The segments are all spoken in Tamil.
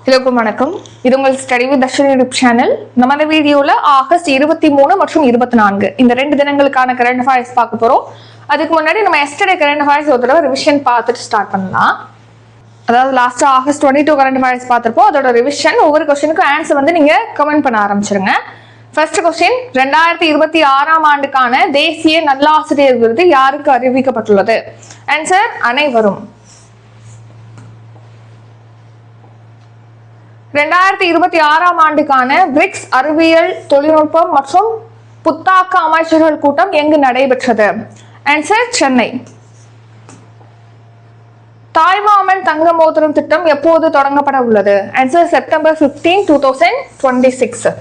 எல்லோருக்கும் வணக்கம். இது உங்கள் study with Darshini YouTube channel. நம்ம இந்த வீடியோல ஆகஸ்ட் 23 மற்றும் 24 இந்த 2 தினங்களுக்கான கரண்ட் அஃபேர்ஸ் பார்க்க போறோம். அதுக்கு முன்னாடி நம்ம எஸ்டர்டே கரண்ட் அஃபேர்ஸ் ஒரு தடவை ரிவிஷன் பார்த்துட்டு ஸ்டார்ட் பண்ணலாம். அதாவது லாஸ்ட் ஆகஸ்ட் 22 கரண்ட் அஃபேர்ஸ் பார்த்திருப்போம். அதோட ரிவிஷன் ஒவ்வொரு கொஸ்டினுக்கும் ஆன்சர் வந்து நீங்க கமெண்ட் பண்ண ஆரம்பிச்சிருங்க. ஃபர்ஸ்ட் கொஸ்டின், 2026ஆம் ஆண்டுக்கான தேசிய நல்லாசிரியர் விருது யாருக்கு அறிவிக்கப்பட்டுள்ளது? ஆன்சர் அனைவரும். 2026ஆம் ஆண்டுக்கான பிரிக்ஸ் அறிவியல் தொழில்நுட்பம் மற்றும் புத்தாக்க அமைச்சர்கள் கூட்டம் எங்கு நடைபெற்றது? ஆன்சர் சென்னை. தாய்மாமன் தங்க மோதிரம் திட்டம் எப்போது தொடங்கப்பட உள்ளது? Answer September 15, 2026.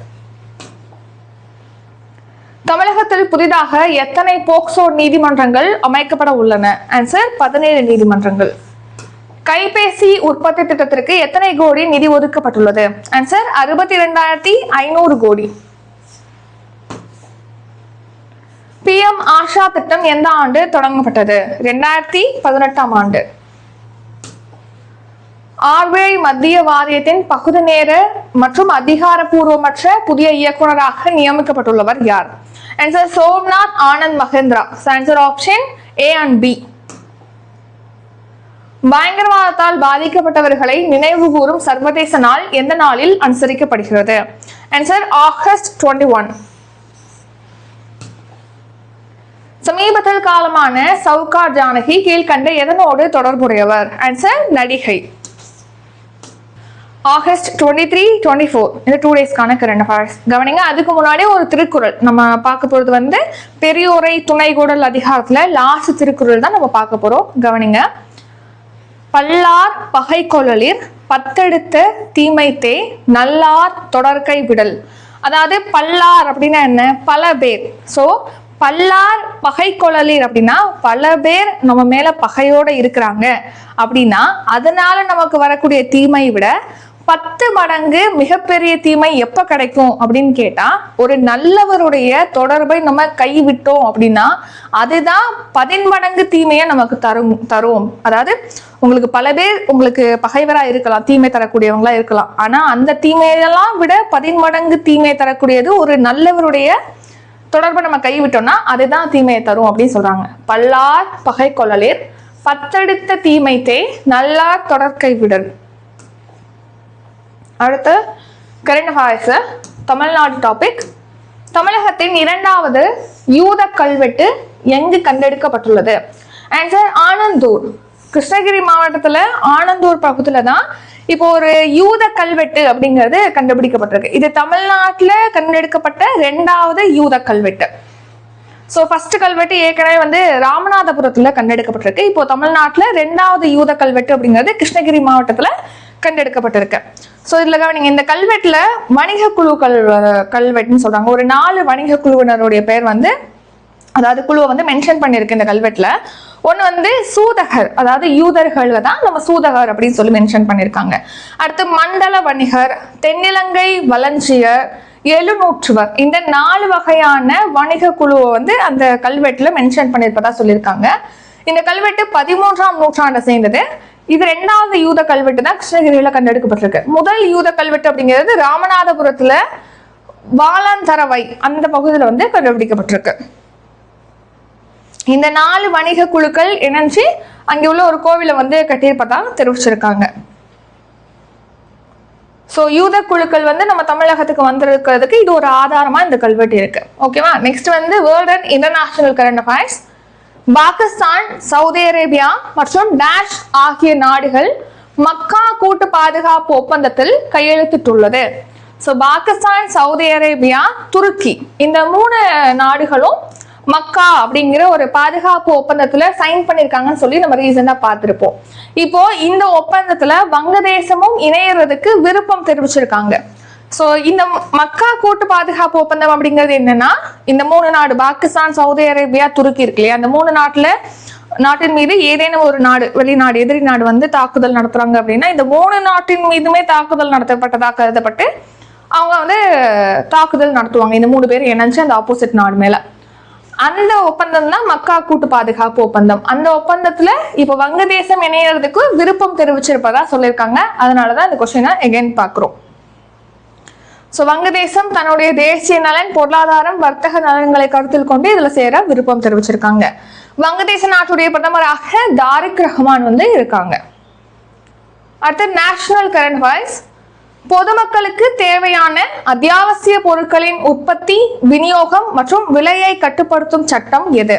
தமிழகத்தில் புதிதாக எத்தனை போக்சோ நீதிமன்றங்கள் அமைக்கப்பட உள்ளன? ஆன்சர் 17 நீதிமன்றங்கள். கைபேசி உற்பத்தி திட்டத்திற்கு எத்தனை கோடி நிதி ஒதுக்கப்பட்டுள்ளது? ஆன்சர் 62,500 கோடி. PM ஆஷா திட்டம் எந்த ஆண்டு தொடங்கப்பட்டது? 2018ஆம் ஆண்டு. RBI மத்திய வாரியத்தின் பகுதி நேர மற்றும் அதிகாரப்பூர்வமற்ற புதிய இயக்குநராக நியமிக்கப்பட்டுள்ளவர் யார்? Answer Somnath Anand Mahindra. Answer option A and B. பயங்கரவாதத்தால் பாதிக்கப்பட்டவர்களை நினைவு கூறும் சர்வதேச நாள் எந்த நாளில் அனுசரிக்கப்படுகிறது? Answer August 21. சமீபத்தில் காலமான சவுகார் ஜானகி கீழ்கண்ட எதனோடு தொடர்புடையவர்? ஆன்சர் நடிகை. ஆகஸ்ட் 23, 24 இந்த 2 டேஸ்க்கான கரண்ட் அஃபேர்ஸ் கவனிங்க. அதுக்கு முன்னாடி ஒரு திருக்குறள் நம்ம பார்க்க போறது வந்து பெரியோரை துணைகூடல் அதிகாரத்துல லாஸ்ட் திருக்குறள் தான் நம்ம பார்க்க போறோம். கவனிங்க. பல்லார் பகை கொள்ளலிர் பத்தெடுத்த தீமைத்தே நல்லார் தொடர்கை விடல். அதாவது பல்லார் அப்படின்னா என்ன? பல பேர். சோ பல்லார் பகை கொள்ளலிர் அப்படின்னா பல பேர் நம்ம மேல பகையோட இருக்கிறாங்க அப்படின்னா அதனால நமக்கு வரக்கூடிய தீமை விட 10 மடங்கு மிகப்பெரிய தீமை எப்ப கிடைக்கும் அப்படின்னு கேட்டா, ஒரு நல்லவருடைய தொடர்பை நம்ம கைவிட்டோம் அப்படின்னா அதுதான் 10 மடங்கு தீமையை நமக்கு தரும். அதாவது உங்களுக்கு பல பேர் உங்களுக்கு பகைவரா இருக்கலாம், தீமை தரக்கூடியவங்களா இருக்கலாம். ஆனா அந்த தீமையெல்லாம் விட 10 மடங்கு தீமை தரக்கூடியது ஒரு நல்லவருடைய தொடர்பை நம்ம கைவிட்டோம்னா அதுதான் தீமையை தரும் அப்படின்னு சொல்றாங்க. பல்லார் பகை கொள்ளலிர் பத்தெடுத்த தீமைத்தே நல்லார் தொடர்கை விடல். அடுத்து கரண்ட் அஃபேர்ஸ் தமிழ்நாடு டாபிக். தமிழகத்தின் 2வது யூத கல்வெட்டு எங்கு கண்டெடுக்கப்பட்டுள்ளது? ஆன்சர் ஆனந்தூர். கிருஷ்ணகிரி மாவட்டத்துல ஆனந்தூர் பகுதியில தான் இப்போ ஒரு யூத கல்வெட்டு அப்படிங்கிறது கண்டுபிடிக்கப்பட்டிருக்கு. இது தமிழ்நாட்டுல கண்டெடுக்கப்பட்ட 2வது யூத கல்வெட்டு. ஸோ ஃபர்ஸ்ட் கல்வெட்டு ஏற்கனவே வந்து ராமநாதபுரத்துல கண்டெடுக்கப்பட்டிருக்கு. இப்போ தமிழ்நாட்டுல 2வது யூத கல்வெட்டு அப்படிங்கிறது கிருஷ்ணகிரி மாவட்டத்துல கண்டெடுக்கப்பட்டிருக்கு. ஸோ இதுல கவனிங்க, இந்த கல்வெட்டுல வணிக குழு கல்வெட்டுன்னு சொல்றாங்க. ஒரு 4 வணிக குழுவினருடைய பேர் வந்து அதாவது குழுவை வந்து மென்ஷன் பண்ணிருக்கு இந்த கல்வெட்டுல. ஒன்னு வந்து சூதகர், அதாவது யூதர்கள் தான் நம்ம சூதகர் அப்படின்னு சொல்லி மென்ஷன் பண்ணிருக்காங்க. அடுத்து மண்டல வணிகர், தென்னிலங்கை வலஞ்சியர், எழுநூற்றுவர். இந்த 4 வகையான வணிக குழுவை வந்து அந்த கல்வெட்டுல மென்ஷன் பண்ணிருப்பதா சொல்லியிருக்காங்க. இந்த கல்வெட்டு 13ஆம் நூற்றாண்டை சேர்ந்தது. இது 2வது யூத கல்வெட்டு தான் கிருஷ்ணகிரியில கண்டெடுக்கப்பட்டிருக்கு. முதல் யூத கல்வெட்டு அப்படிங்கிறது ராமநாதபுரத்துல வாலாந்தரவை அந்த பகுதியில வந்து கண்டுபிடிக்கப்பட்டிருக்கு. இந்த 4 வணிக குழுக்கள் இணைஞ்சு அங்கே உள்ள ஒரு கோவிலை வந்து கட்டியிருப்பதா தெரிவிச்சிருக்காங்க. ஸோ யூத குழுக்கள் வந்து நம்ம தமிழகத்துக்கு வந்திருக்கிறதுக்கு இது ஒரு ஆதாரமா இந்த கல்வெட்டு இருக்கு. ஓகேவா? நெக்ஸ்ட் வந்து world and international current affairs. Pakistan, Saudi Arabia மற்றும் டேஷ் ஆகிய நாடுகள் மக்கா கூட்டு பாதுகாப்பு ஒப்பந்தத்தில் கையெழுத்திட்டுள்ளது. ஸோ பாகிஸ்தான், சவுதி அரேபியா, துருக்கி இந்த 3 நாடுகளும் மக்கா அப்படிங்கிற ஒரு பாதுகாப்பு ஒப்பந்தத்துல சைன் பண்ணிருக்காங்கன்னு சொல்லி நம்ம ரீசெண்டா பார்த்திருப்போம். இப்போ இந்த ஒப்பந்தத்துல வங்கதேசமும் இணையறதுக்கு விருப்பம் தெரிவிச்சிருக்காங்க. சோ இந்த மக்கா கூட்டு பாதுகாப்பு ஒப்பந்தம் அப்படிங்கிறது என்னன்னா, இந்த 3 நாடு பாகிஸ்தான், சவுதி அரேபியா, துருக்கி இருக்கு இல்லையா, அந்த 3 நாட்டின் மீது ஏதேனும் ஒரு நாடு, வெளிநாடு, எதிரி நாடு வந்து தாக்குதல் நடத்துறாங்க அப்படின்னா இந்த 3 நாட்டின் மீதுமே தாக்குதல் நடத்தப்பட்டதாக கருதப்பட்டு அவங்க வந்து தாக்குதல் நடத்துவாங்க. இந்த 3 பேர் இணைஞ்சு அந்த ஆப்போசிட் நாடு மேல. அந்த ஒப்பந்தம் தான் மக்கா கூட்டு பாதுகாப்பு ஒப்பந்தம். அந்த ஒப்பந்தத்துல இப்ப வங்கதேசம் இணையறதுக்கு விருப்பம் தெரிவிச்சிருப்பதா சொல்லியிருக்காங்க. அதனாலதான் இந்த கொஸ்டினை எகைன் பாக்குறோம். ஸோ வங்கதேசம் தன்னுடைய தேசிய நலன், பொருளாதாரம், வர்த்தக நலன்களை கருத்தில் கொண்டு இதுல சேர விருப்பம் தெரிவிச்சிருக்காங்க. வங்கதேச நாட்டுடைய பிரதமராக தாரிக் ரஹ்மான் வந்து இருக்காங்க. அடுத்து நேஷனல் கரண்ட் அஃபேர்ஸ். பொதுமக்களுக்கு தேவையான அத்தியாவசிய பொருட்களின் உற்பத்தி, விநியோகம் மற்றும் விலையை கட்டுப்படுத்தும் சட்டம் எது?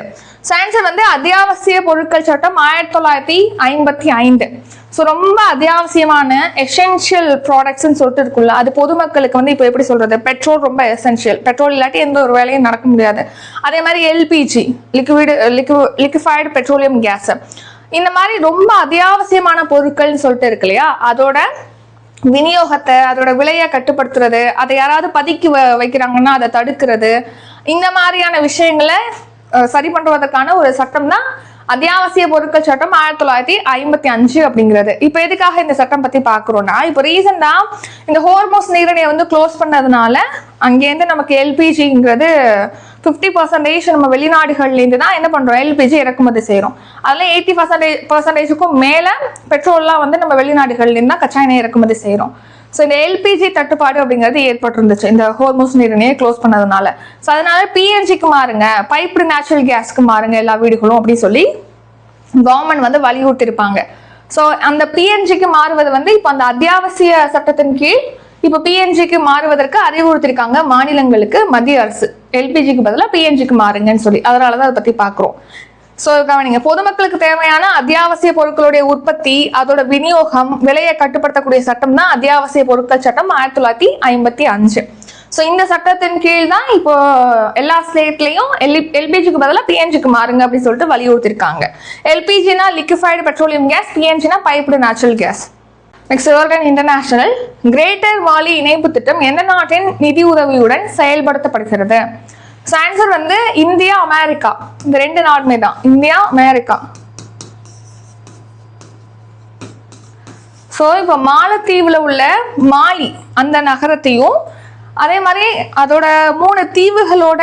ஆன்சர் வந்து அத்தியாவசிய பொருட்கள் சட்டம் 1955. ஸோ ரொம்ப அத்தியாவசியமான எசென்ஷியல் ப்ராடக்ட்ஸ்ன்னு சொல்லிட்டு இருக்குல்ல, அது பொதுமக்களுக்கு வந்து இப்போ எப்படி சொல்றது, பெட்ரோல் ரொம்ப எசென்ஷியல், பெட்ரோல் இல்லாட்டி எந்த ஒரு வேலையும் நடக்க முடியாது. அதே மாதிரி எல்பிஜி, லிக்விஃபைடு பெட்ரோலியம் கேஸ், இந்த மாதிரி ரொம்ப அத்தியாவசியமான பொருட்கள்னு சொல்லிட்டு இருக்கு இல்லையா, அதோட விநியோகத்தை, அதோட விலையை கட்டுப்படுத்துறது, அதை யாராவது பதுக்கி வைக்கிறாங்கன்னா அதை தடுக்கிறது, இந்த மாதிரியான விஷயங்களை சரி பண்றதுக்கான ஒரு சட்டம் தான் அத்தியாவசிய பொருட்கள் சட்டம் 1955 அப்படிங்கிறது. இப்ப எதுக்காக இந்த சட்டம் பத்தி பாக்குறோம்னா, இப்ப ரீசெண்டா இந்த ஹோர்மோஸ் நீரிணையை வந்து க்ளோஸ் பண்ணதுனால அங்கேருந்து நமக்கு எல்பிஜிங்கிறது 50% நம்ம வெளிநாடுகள்ல இருந்து தான் என்ன பண்றோம், எல்பிஜி இறக்குமதி செய்யறோம். அதுல 80% மேல பெட்ரோல்லாம் வந்து நம்ம வெளிநாடுகள்ல இருந்து தான் கச்சா எண்ணெய் இறக்குமதி செய்யறோம். ஸோ இந்த எல்பிஜி தட்டுப்பாடு அப்படிங்கிறது ஏற்பட்டிருந்துச்சு இந்த ஹோர்மோஸ் நீரிணையை க்ளோஸ் பண்ணதுனால. ஸோ அதனால பிஎன்ஜிக்கு மாறுங்க, பைப்டு நேச்சுரல் கேஸ்க்கு மாறுங்க எல்லா வீடுகளும் அப்படின்னு சொல்லி கவர்மெண்ட் வந்து வலியுறுத்திருப்பாங்க. ஸோ அந்த பிஎன்ஜிக்கு மாறுவது வந்து இப்போ அந்த அத்தியாவசிய சட்டத்தின் கீழ் இப்போ பிஎன்ஜிக்கு மாறுவதற்கு அறிவுறுத்திருக்காங்க மாநிலங்களுக்கு மத்திய அரசு. எல்பிஜிக்கு பதிலாக பிஎன்ஜிக்கு மாறுங்கன்னு சொல்லி, அதனாலதான் அதை பத்தி பாக்குறோம். ஸோ கவனிங்க, பொதுமக்களுக்கு தேவையான அத்தியாவசிய பொருட்களுடைய உற்பத்தி, அதோட விநியோகம், விலையை கட்டுப்படுத்தக்கூடிய சட்டம் தான் அத்தியாவசிய பொருட்கள் சட்டம் 1955. ஸோ இந்த சட்டத்தின் கீழ் தான் இப்போ எல்லா ஸ்டேட்லயும் எல்பிஜிக்கு பதிலாக பிஎன்ஜிக்கு மாறுங்க அப்படின்னு சொல்லிட்டு வலியுறுத்திருக்காங்க. எல்பிஜினா லிக்விஃபைடு பெட்ரோலியம் கேஸ், பிஎன்ஜினா piped natural gas. Next world international. Greater valley இணைப்பு திட்டம் எந்த நாட்டின் நிதி உதவியுடன் செயல்படுத்தப்படுகிறது? ஆன்சர் வந்து இந்தியா, அமெரிக்கா, இந்த ரெண்டு நாடுமே தான், இந்தியா, அமெரிக்கா. ஸோ இப்போ மாலத்தீவுல உள்ள மாலி அந்த நகரத்தையும் அதே மாதிரி அதோட 3 தீவுகளோட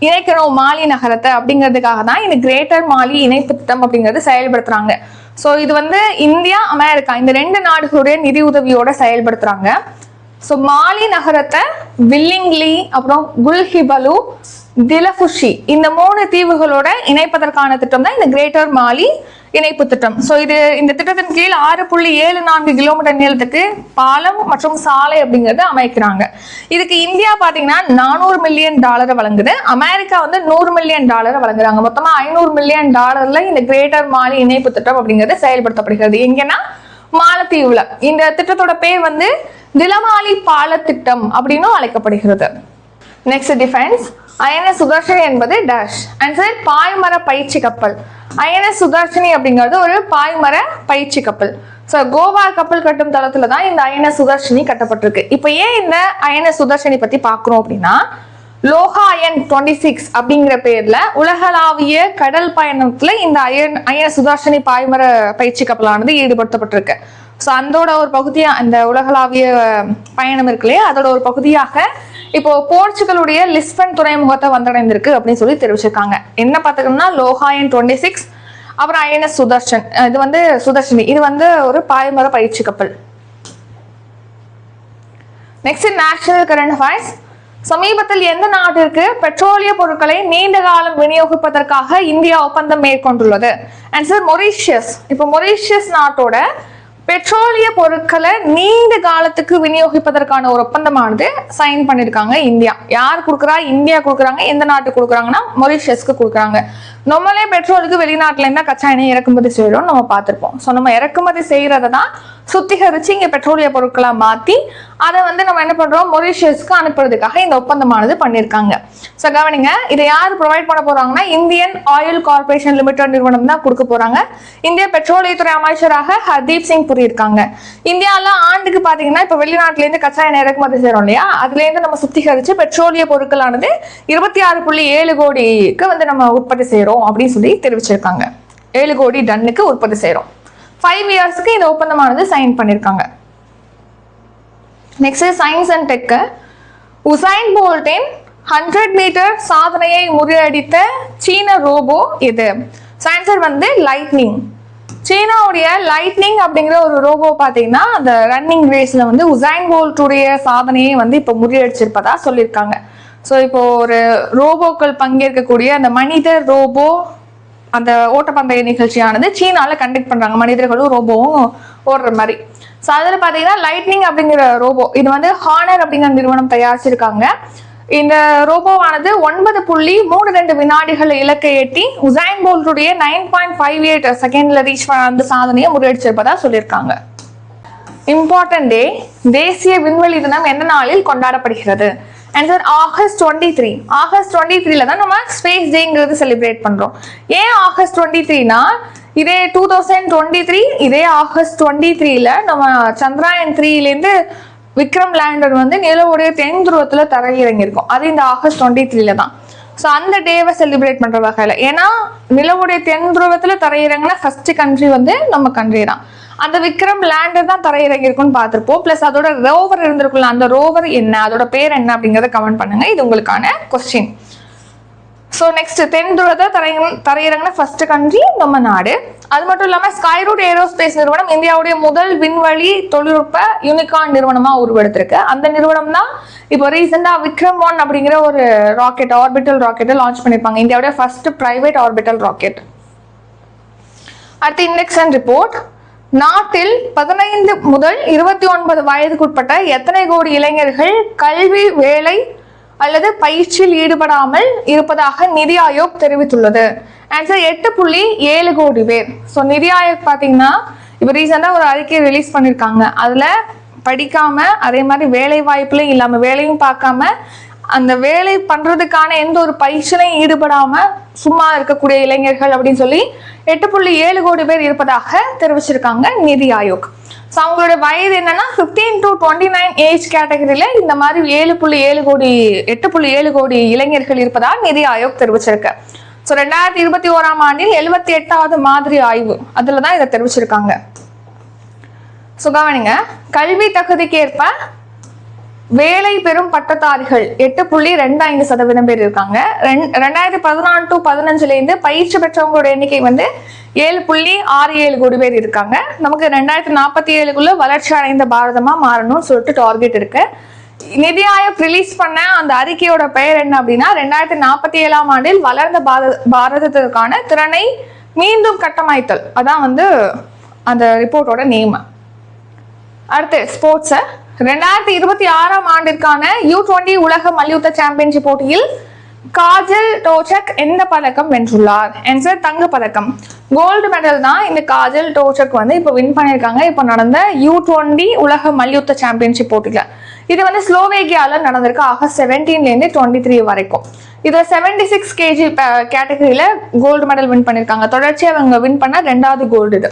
இணைக்கணும் மாலி நகரத்தை அப்படிங்கிறதுக்காக தான் இந்த கிரேட்டர் மாலி இணைப்பு திட்டம் அப்படிங்கிறது செயல்படுத்துறாங்க. ஸோ இது வந்து இந்தியா, அமெரிக்கா இந்த 2 நாடுகளுடைய நிதி உதவியோட செயல்படுத்துறாங்க. ஸோ மாலி நகரத்தை வில்லிங்லி, அப்புறம் குல்ஹிபலு, திலஃபுஷி இந்த 3 தீவுகளோட இணைப்பதற்கான திட்டம் தான் இந்த கிரேட்டர் மாலி இணைப்பு திட்டம். ஸோ இந்த திட்டத்தின் கீழ் 6.74 கிலோமீட்டர் நீளத்துக்கு பாலம் மற்றும் சாலை அப்படிங்கிறது அமைக்கிறாங்க. இதுக்கு இந்தியா பாத்தீங்கன்னா $400 மில்லியன் வழங்குது, அமெரிக்கா வந்து $100 மில்லியன் வழங்குறாங்க. மொத்தமா $500 மில்லியன் இந்த கிரேட்டர் மாலி இணைப்பு திட்டம் அப்படிங்கிறது செயல்படுத்தப்படுகிறது. எங்கன்னா மாலத்தீவுல. இந்த திட்டத்தோட பேர் வந்து திலமாலி பால திட்டம் அப்படின்னு அழைக்கப்படுகிறது. Next defence. ஐஎன்எஸ் சுதர்ஷினி என்பது டேஷ். ஆன்சர் பாய்மர பயிற்சி கப்பல். ஐஎன்எஸ் சுதர்ஷினி அப்படிங்கிறது ஒரு பாய்மர பயிற்சி கப்பல். ஸோ கோவா கப்பல் கட்டும் தளத்துல தான் இந்த ஐஎன்எஸ் சுதர்ஷினி கட்டப்பட்டிருக்கு. இப்போ ஏன் இந்த ஐஎன்எஸ் சுதர்ஷினி பத்தி பாக்குறோம் அப்படின்னா, லோகாயன் 26 அப்படிங்கிற பேர்ல உலகளாவிய கடல் பயணத்துல இந்த ஐஎன்எஸ் சுதர்ஷினி பாய்மர பயிற்சி கப்பலானது ஈடுபடுத்தப்பட்டிருக்கு. ஸோ அதோட ஒரு பகுதியா அந்த உலகளாவிய பயணம் இருக்கு இல்லையா, அதோட ஒரு பகுதியாக இப்போ போர்ச்சுகலுடைய லிஸ்பன் துறைமுகத்தை வந்தடைந்திருக்கு அப்படின்னு சொல்லி தெரிவிச்சிருக்காங்க. என்ன பார்த்துக்கணும்னா லோகாயன் 26, அப்புறம் ஐஎன்எஸ் சுதர்ஷன், இது வந்து சுதர்ஷினி, இது வந்து ஒரு பாய்மர பயிற்சி கப்பல். Next national current affairs. சமீபத்தில் எந்த நாட்டிற்கு பெட்ரோலிய பொருட்களை நீண்ட காலம் விநியோகிப்பதற்காக இந்தியா ஒப்பந்தம் மேற்கொண்டுள்ளது? Answer Mauritius. இப்போ மொரீஷியஸ் நாட்டோட பெட்ரோலிய பொருட்களை நீண்ட காலத்துக்கு விநியோகிப்பதற்கான ஒரு ஒப்பந்தமானது சைன் பண்ணிருக்காங்க இந்தியா. யார் கொடுக்குறா? இந்தியா கொடுக்குறாங்க. எந்த நாட்டுக்கு கொடுக்குறாங்கன்னா மொரீஷியஸ்க்கு கொடுக்குறாங்க. நம்மளே பெட்ரோலுக்கு வெளிநாட்டுல இருந்தா கச்சா எண்ணெய் இறக்குமதி செய்யறோம் நம்ம பார்த்திருப்போம். ஸோ நம்ம இறக்குமதி செய்யறதை தான் சுத்திகரிச்சு இங்க பெட்ரோலிய பொருட்களா மாத்தி அதை வந்து நம்ம என்ன பண்றோம், மொரீஷியஸ்க்கு அனுப்புறதுக்காக இந்த ஒப்பந்தமானது பண்ணிருக்காங்க. ஸோ கவனிங்க, இதை யார் ப்ரொவைட் பண்ண போறாங்கன்னா இந்தியன் ஆயில் கார்பரேஷன் லிமிடெட் நிறுவனம் தான் கொடுக்க போறாங்க. இந்திய பெட்ரோலியத்துறை அமைச்சராக ஹர்தீப் சிங் புரி இருக்காங்க. இந்தியால ஆண்டுக்கு பாத்தீங்கன்னா இப்ப வெளிநாட்டுல இருந்து கச்சா எண்ணெய் இறக்குமதி செய்யறோம் இல்லையா, அதுல இருந்து நம்ம சுத்திகரிச்சு பெட்ரோலிய பொருட்களானது 26.7 கோடிக்கு வந்து நம்ம உற்பத்தி செய்யறோம் அப்படின்னு சொல்லி தெரிவிச்சிருக்காங்க. 7 கோடி டன்னுக்கு உற்பத்தி செய்யறோம். 5 இயர்ஸ்க்கு இந்த ஒப்பந்தமானது சைன் பண்ணிருக்காங்க. Next science and tech. Usain போல்ட்டின் 100 மீட்டர் சாதனையை முறியடித்த சீன ரோபோ இது? ஆன்சர் வந்து லைட்னிங். சீனாவுடைய லைட்னிங் அப்படிங்கிற ஒரு ரோபோ பார்த்தீங்கன்னா அந்த ரன்னிங் ரேஸ்ல வந்து உசைன் போல்ட்டுடைய சாதனையை வந்து இப்போ முறியடிச்சிருப்பதா சொல்லியிருக்காங்க. ஸோ இப்போ ஒரு ரோபோக்கள் பங்கேற்கக்கூடிய அந்த மனித ரோபோ அந்த ஓட்டப்பந்தய நிகழ்ச்சியானது சீனாவில் கண்டக்ட் பண்றாங்க, மனிதர்களும் ரோபோவும் ஓடுற மாதிரி. ஸோ அதில் பார்த்தீங்கன்னா லைட்னிங் அப்படிங்கிற ரோபோ இது வந்து ஹானர் அப்படிங்கிற நிறுவனம் தயாரிச்சிருக்காங்க. இந்த ரோபோவானது 9.32 வினாடிகள் இலக்கை எட்டி உசைன் போல்ட்டுடைய 9.58 செகண்ட்ல ரீச் அந்த சாதனையை முறியடிச்சிருப்பதா சொல்லியிருக்காங்க. இம்பார்ட்டன்ட் டே, தேசிய விண்வெளி தினம் எந்த நாளில் கொண்டாடப்படுகிறது? Answer August 23. ஆகஸ்ட் 23ல தான் நம்ம ஸ்பேஸ் டேங்கிறது செலிப்ரேட் பண்றோம். ஏன் ஆகஸ்ட் 23னா இதே 2023 இதே ஆகஸ்ட் 23ல நம்ம சந்திராயன் 3லேருந்து விக்ரம் லேண்டர் வந்து நிலவுடைய தென் துருவத்துல தரையிறங்கியிருக்கும். அது இந்த ஆகஸ்ட் 23ல தான். ஸோ அந்த டேவை செலிப்ரேட் பண்ற வகையில, ஏன்னா நிலவுடைய தென் துருவத்துல தரையிறங்கின ஃபர்ஸ்ட் கண்ட்ரி வந்து நம்ம கண்ட்ரி தான். அந்த விக்ரம் லேண்டர் தான் தரையிறங்கியிருக்கும்னு பார்த்துருப்போம். பிளஸ் அதோட ரோவர் இருந்திருக்குல்ல, அந்த ரோவர் என்ன, அதோட பேர் என்ன அப்படிங்கிறத கமெண்ட் பண்ணுங்க. இது உங்களுக்கான கொஸ்டின். ஸோ நெக்ஸ்ட் தென் துருவத்தை தரையிறங்கின ஃபர்ஸ்ட் கண்ட்ரி நம்ம நாடு. அது மட்டும் இல்லாமல் ஸ்கைரூட் ஏரோஸ்பேஸ் நிறுவனம் இந்தியாவுடைய முதல் விண்வெளி தொழில்நுட்ப யூனிகார்ன் நிறுவனமாக உருவெடுத்திருக்கு. அந்த நிறுவனம் தான் இப்போ ரீசெண்டாக விக்ரம் 1 அப்படிங்கிற ஒரு ராக்கெட், ஆர்பிட்டல் ராக்கெட்டை லான்ச் பண்ணியிருப்பாங்க, இந்தியாவுடைய ஃபர்ஸ்ட் பிரைவேட் ஆர்பிட்டல் ராக்கெட். அடுத்து இண்டெக்ஸ் அண்ட் ரிப்போர்ட். நாட்டில் 15 முதல் 29 வயதுக்குட்பட்ட எத்தனை கோடி இளைஞர்கள் கல்வி, வேலை அல்லது பயிற்சியில் ஈடுபடாமல் இருப்பதாக நிதி ஆயோக் தெரிவித்துள்ளது? ஆன்சர் 8.7 கோடி பேர். ஸோ நிதி ஆயோக் பார்த்தீங்கன்னா இப்போ ரீசெண்டாக ஒரு அறிக்கையை ரிலீஸ் பண்ணியிருக்காங்க. அதில் படிக்காம, அதே மாதிரி வேலை வாய்ப்புலையும் இல்லாமல், வேலையும் பார்க்காம, அந்த வேலை பண்றதுக்கான எந்த ஒரு பயிற்சியிலையும் ஈடுபடாம சும்மா இருக்கக்கூடிய இளைஞர்கள் அப்படின்னு சொல்லி 8.7 கோடி பேர் இருப்பதாக தெரிவிச்சிருக்காங்க நிதி ஆயோக். ஸோ அவங்களோட வயது என்னன்னா 15 to 29 ஏஜ் கேட்டகரியில இந்த மாதிரி 8.7 கோடி இளைஞர்கள் இருப்பதாக நிதி ஆயோக் தெரிவிச்சிருக்கு. ஸோ 2021ஆம் ஆண்டில் 78வது மாதிரி ஆய்வு அதுலதான் இதை தெரிவிச்சிருக்காங்க. ஸோ கவனிங்க, கல்வி தகுதிக்கேற்ப வேலை பெறும் பட்டதாரிகள் 8.25% பேர் இருக்காங்க. 2014 to 15 பயிற்சி பெற்றவங்களோட எண்ணிக்கை வந்து 7.67 கோடி பேர் இருக்காங்க. நமக்கு 2047க்குள்ள வளர்ச்சி அடைந்த பாரதமா மாறணும்னு சொல்லிட்டு டார்கெட் இருக்கு. நிதி ஆயோக் ரிலீஸ் பண்ண அந்த அறிக்கையோட பெயர் என்ன அப்படின்னா 2047ஆம் ஆண்டில் வளர்ந்த பாரதத்திற்கான திறனை மீண்டும் கட்டமைத்தல். அதான் வந்து அந்த ரிப்போர்ட்டோட நேம். அடுத்து ஸ்போர்ட்ஸ். 2026ஆம் ஆண்டிற்கான U20 உலக மல்யுத்த சாம்பியன்ஷிப் போட்டியில் காஜல் டோச்சக் எந்த பதக்கம் வென்றுள்ளார்? ஆன்சர் தங்க பதக்கம். கோல்டு மெடல் தான் இந்த காஜல் டோச்சக் வந்து இப்போ வின் பண்ணியிருக்காங்க. இப்போ நடந்த U20 உலக மல்யுத்த சாம்பியன்ஷிப் போட்டியில. இது வந்து ஸ்லோவேகியால நடந்திருக்கு ஆகஸ்ட் 17லேருந்து 23 வரைக்கும். இதுல 76 kg கேட்டகரியில கோல்டு மெடல் வின் பண்ணியிருக்காங்க. தொடர்ச்சியா அவங்க வின் பண்ண 2வது கோல்டு இது.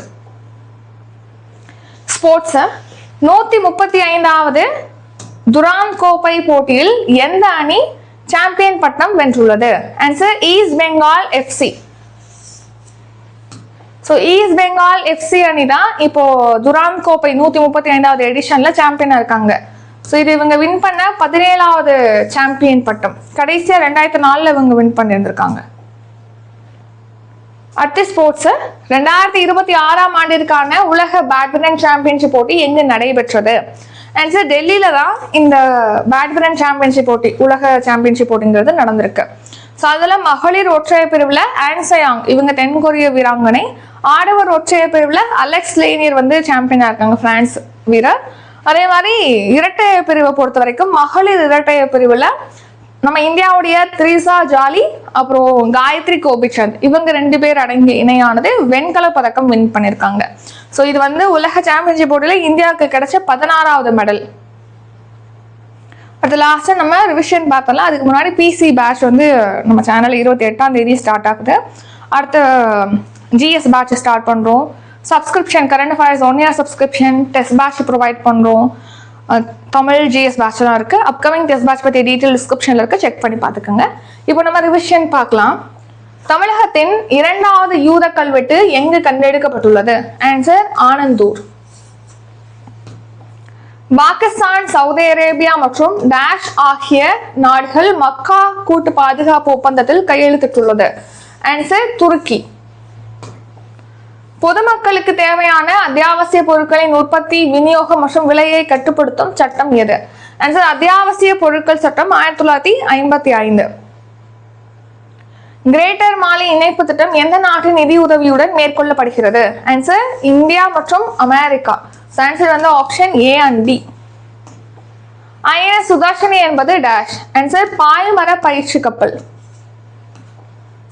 ஸ்போர்ட்ஸ். 135வது துராந்த் கோப்பை போட்டியில் எந்த அணி சாம்பியன் பட்டம் வென்றுள்ளது? Answer East Bengal FC. So East Bengal FC அணி தான் இப்போ துராந்த் கோப்பை 135வது எடிஷன்ல சாம்பியனா இருக்காங்க. ஸோ இது இவங்க வின் பண்ண 17வது சாம்பியன் பட்டம். கடைசியா 2004ல் இவங்க வின் பண்ணியிருந்திருக்காங்க. அடுத்த ஸ்போர்ட்ஸ். 2026ஆம் ஆண்டிற்கான உலக பேட்மிண்டன் சாம்பியன்ஷிப் போட்டி எங்கு நடைபெற்றது? ஆன்சர் டெல்லியில தான் இந்த பேட்மிண்டன் சாம்பியன்ஷிப் போட்டி, உலக சாம்பியன்ஷிப் போட்டிங்கிறது நடந்திருக்கு. ஸோ அதில் மகளிர் ஒற்றையர் பிரிவில் ஆன்சயாங் இவங்க தென்கொரிய வீராங்கனை, ஆடவர் ஒற்றையர் பிரிவில் அலெக்ஸ் லேனியர் வந்து சாம்பியனா இருக்காங்க, பிரான்ஸ் வீரர். அதே மாதிரி இரட்டையர் பிரிவை பொறுத்த வரைக்கும் மகளிர் இரட்டையர் பிரிவில் நம்ம இந்தியாவுடைய த்ரிசா ஜாலி அப்புறம் காயத்ரி கோபிச்சந்த் இவங்க 2 பேர் அடங்கிய இணையானது வெண்கல பதக்கம் வின் பண்ணியிருக்காங்க. ஸோ இது வந்து உலக சாம்பியன்ஷிப் போட்டியில் இந்தியாவுக்கு கிடைச்ச 16வது மெடல். அடுத்த லாஸ்ட்டாக நம்ம ரிவிஷன் பார்த்தோம்ல, அதுக்கு முன்னாடி PC பேட்ச் வந்து நம்ம சேனல் 28ஆம் தேதி ஸ்டார்ட் ஆகுது. அடுத்த GS பேட்ச் ஸ்டார்ட் பண்ணுறோம். Subscription current affairs 1 year subscription, test batch provide பண்ணுறோம். தமிழ் GS பேட்ச்லாம் இருக்கு. அப்கமிங் டெஸ்ட் பேட்ச் பற்றி டீட்டெயில் டிஸ்கிரிப்ஷன்ல இருக்கு, செக் பண்ணி பார்த்துக்கோங்க. இப்போ நம்ம ரிவிஷன் பார்க்கலாம். தமிழகத்தின் 2வது யூத கல்வெட்டு எங்கு கண்டெடுக்கப்பட்டுள்ளது? Answer Anandur. Pakistan, Saudi Arabia மற்றும் டேஷ் ஆகிய நாடுகள் மக்கா கூட்டு பாதுகாப்பு ஒப்பந்தத்தில் கையெழுத்திட்டுள்ளது. ஆன்சர் துருக்கி. பொதுமக்களுக்கு தேவையான அத்தியாவசிய பொருட்களின் உற்பத்தி, விநியோகம் மற்றும் விலையை கட்டுப்படுத்தும் சட்டம் எது? ஆன்சர் அத்தியாவசிய பொருட்கள் சட்டம் 1955. கிரேட்டர் மாலி இணைப்பு திட்டம் எந்த நாட்டின் நிதி உதவியுடன் மேற்கொள்ளப்படுகிறது? ஆன்சர் இந்தியா மற்றும் அமெரிக்கா. ஆன்சர் வந்து option A and D. INS Sudarshini என்பது டேஷ். ஆன்சர் பாய்மர பயிற்சி கப்பல்.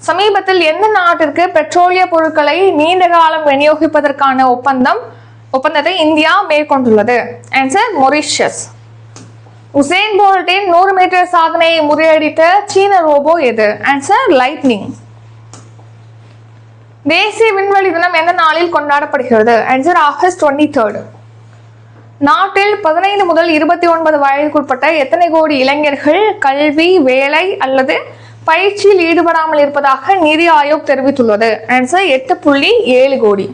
சமீபத்தில் எந்த நாட்டிற்கு பெட்ரோலிய பொருட்களை நீண்ட காலம் விநியோகிப்பதற்கான ஒப்பந்தத்தை இந்தியா மேற்கொண்டுள்ளது? Answer Mauritius. உசேன் போல்ட்டின் 100 மீட்டர் சாதனையை முறியடித்த சீன ரோபோ எது? Answer lightning. தேசிய விண்வெளி தினம் எந்த நாளில் கொண்டாடப்படுகிறது? Answer August 23. நாட்டில் 15 முதல் 29 வயதுக்குட்பட்ட எத்தனை கோடி இளைஞர்கள் கல்வி, வேலை அல்லது பயிற்சியில் ஈடுபடாமல் இருப்பதாக நிதி ஆயோக் தெரிவித்துள்ளது? ஆன்சர் 8.7 கோடி.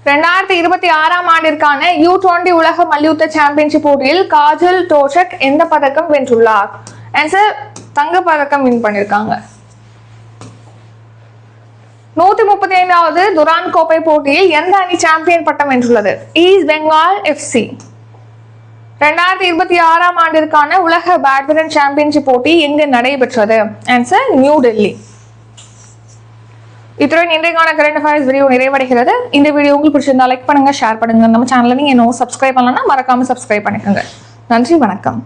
2026 ஆண்டிற்கான U20 உலக மல்யுத்த சாம்பியன்ஷிப் போட்டியில் காஜல் டோஷக் எந்த பதக்கம் வென்றுள்ளார்? ஆன்சர் தங்க பதக்கம் வின் பண்ணிருக்காங்க. 135வது துரான் கோப்பை போட்டியில் எந்த அணி சாம்பியன் பட்டம் வென்றுள்ளது? East Bengal FC. 2026 ஆண்டிற்கான உலக பேட்மிண்டன் சாம்பியன்ஷிப் போட்டி எங்கு நடைபெற்றது? Answer new Delhi. இத்துடன் இன்றைக்கான கரண்ட் அஃபேர்ஸ் வீடியோ நிறைவடைகிறது. இந்த வீடியோ உங்களுக்கு பிடிச்சிருந்தா லைக் பண்ணுங்க, ஷேர் பண்ணுங்க. நம்ம சேனலை நீங்க இன்னும் சப்ஸ்கிரைப் பண்ணலன்னா மறக்காம சப்ஸ்கிரைப் பண்ணிக்கோங்க. நன்றி, வணக்கம்.